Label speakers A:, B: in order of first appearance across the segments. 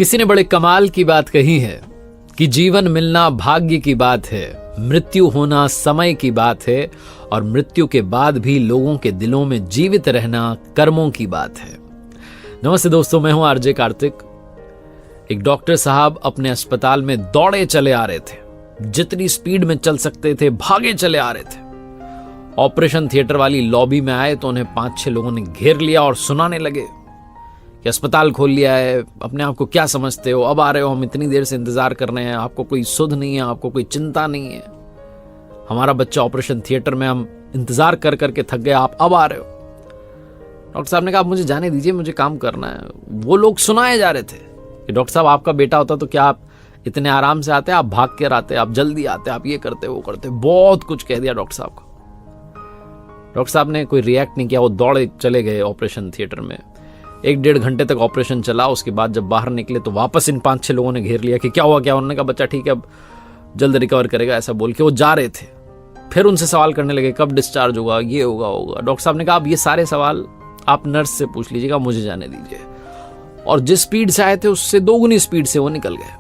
A: किसी ने बड़े कमाल की बात कही है कि जीवन मिलना भाग्य की बात है, मृत्यु होना समय की बात है और मृत्यु के बाद भी लोगों के दिलों में जीवित रहना कर्मों की बात है। नमस्ते दोस्तों, मैं हूं आरजे कार्तिक। एक डॉक्टर साहब अपने अस्पताल में दौड़े चले आ रहे थे, जितनी स्पीड में चल सकते थे भागे चले आ रहे थे। ऑपरेशन थिएटर वाली लॉबी में आए तो उन्हें 5-6 लोगों ने घेर लिया और सुनाने लगे कि अस्पताल खोल लिया है, अपने आप को क्या समझते हो, अब आ रहे हो, हम इतनी देर से इंतजार कर रहे हैं, आपको कोई सुध नहीं है, आपको कोई चिंता नहीं है, हमारा बच्चा ऑपरेशन थिएटर में, हम इंतजार कर करके थक गए, आप अब आ रहे हो। डॉक्टर साहब ने कहा, आप मुझे जाने दीजिए, मुझे काम करना है। वो लोग सुनाए जा रहे थे कि डॉक्टर साहब आपका बेटा होता तो क्या आप इतने आराम से आते, आप भाग कर आते, आप जल्दी आते, आप ये करते वो करते, बहुत कुछ कह दिया डॉक्टर साहब को। डॉक्टर साहब ने कोई रिएक्ट नहीं किया, वो दौड़े चले गए ऑपरेशन थिएटर में। 1-1.5 घंटे तक ऑपरेशन चला। उसके बाद जब बाहर निकले तो वापस इन 5-6 लोगों ने घेर लिया कि क्या हुआ क्या। उन्होंने कहा बच्चा ठीक है, अब जल्द रिकवर करेगा, ऐसा बोल के वो जा रहे थे। फिर उनसे सवाल करने लगे, कब डिस्चार्ज होगा, ये होगा होगा। डॉक्टर साहब ने कहा, अब ये सारे सवाल आप नर्स से पूछ लीजिएगा, मुझे जाने दीजिए। और जिस स्पीड से आए थे उससे 2 गुनी स्पीड से वो निकल गए।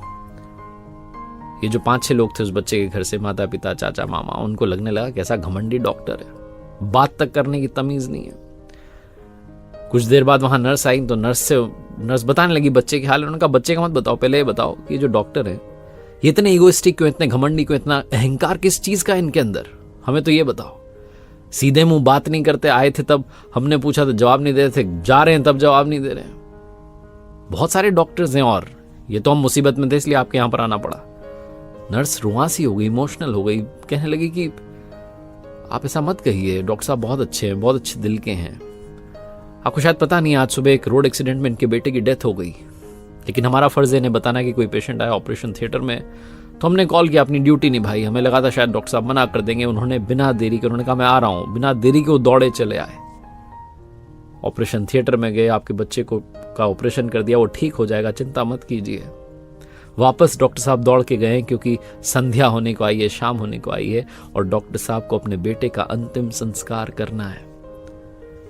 A: ये जो 5-6 लोग थे उस बच्चे के घर से, माता पिता चाचा मामा, उनको लगने लगा कैसा घमंडी डॉक्टर है, बात तक करने की तमीज नहीं है। कुछ देर बाद वहां नर्स आई तो नर्स बताने लगी बच्चे के हाल। उन्होंने कहा बच्चे का मत बताओ, पहले ये बताओ कि जो डॉक्टर है ये इतने इगोइस्टिक क्यों, इतने घमंडी क्यों, इतना अहंकार किस चीज का इनके अंदर, हमें तो ये बताओ। सीधे मुंह बात नहीं करते, आए थे तब हमने पूछा तो जवाब नहीं दे रहे थे, जा रहे हैं तब जवाब नहीं दे रहे हैं। बहुत सारे डॉक्टर्स हैं और ये तो हम मुसीबत में थे इसलिए आपके यहां पर आना पड़ा। नर्स रुआसी हो गई, इमोशनल हो गई, कहने लगी कि आप ऐसा मत कहिए, डॉक्टर साहब बहुत अच्छे हैं, बहुत अच्छे दिल के हैं। आपको शायद पता नहीं, आज सुबह एक रोड एक्सीडेंट में इनके बेटे की डेथ हो गई, लेकिन हमारा फर्ज है इन्हें बताना कि कोई पेशेंट आया ऑपरेशन थिएटर में, तो हमने कॉल किया, अपनी ड्यूटी निभाई। हमें लगा था शायद डॉक्टर साहब मना कर देंगे, उन्होंने बिना देरी के, उन्होंने कहा मैं आ रहा हूं, बिना देरी के वो दौड़े चले आए, ऑपरेशन थिएटर में गए, आपके बच्चे को का ऑपरेशन कर दिया, वो ठीक हो जाएगा, चिंता मत कीजिए। वापस डॉक्टर साहब दौड़ के गए क्योंकि संध्या होने को आई है, शाम होने को आई है और डॉक्टर साहब को अपने बेटे का अंतिम संस्कार करना है।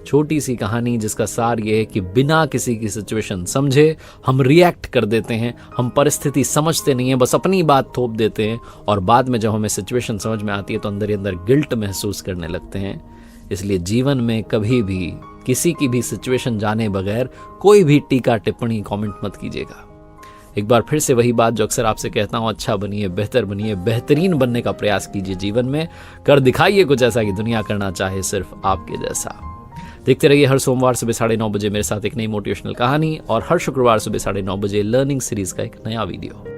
A: छोटी सी कहानी जिसका सार यह है कि बिना किसी की सिचुएशन समझे हम रिएक्ट कर देते हैं, हम परिस्थिति समझते नहीं है, बस अपनी बात थोप देते हैं और बाद में जब हमें सिचुएशन समझ में आती है तो अंदर ही अंदर गिल्ट महसूस करने लगते हैं। इसलिए जीवन में कभी भी किसी की भी सिचुएशन जाने बगैर कोई भी टीका टिप्पणी कमेंट मत कीजिएगा। एक बार फिर से वही बात जो अक्सर आपसे कहता हूं, अच्छा बनिए, बेहतर बनिए, बेहतरीन बनने का प्रयास कीजिए जीवन में, कर दिखाइए कुछ ऐसा कि दुनिया करना चाहे सिर्फ आपके जैसा। देखते रहिए हर सोमवार सुबह 9:30 बजे मेरे साथ एक नई मोटिवेशनल कहानी और हर शुक्रवार सुबह 9:30 बजे लर्निंग सीरीज का एक नया वीडियो।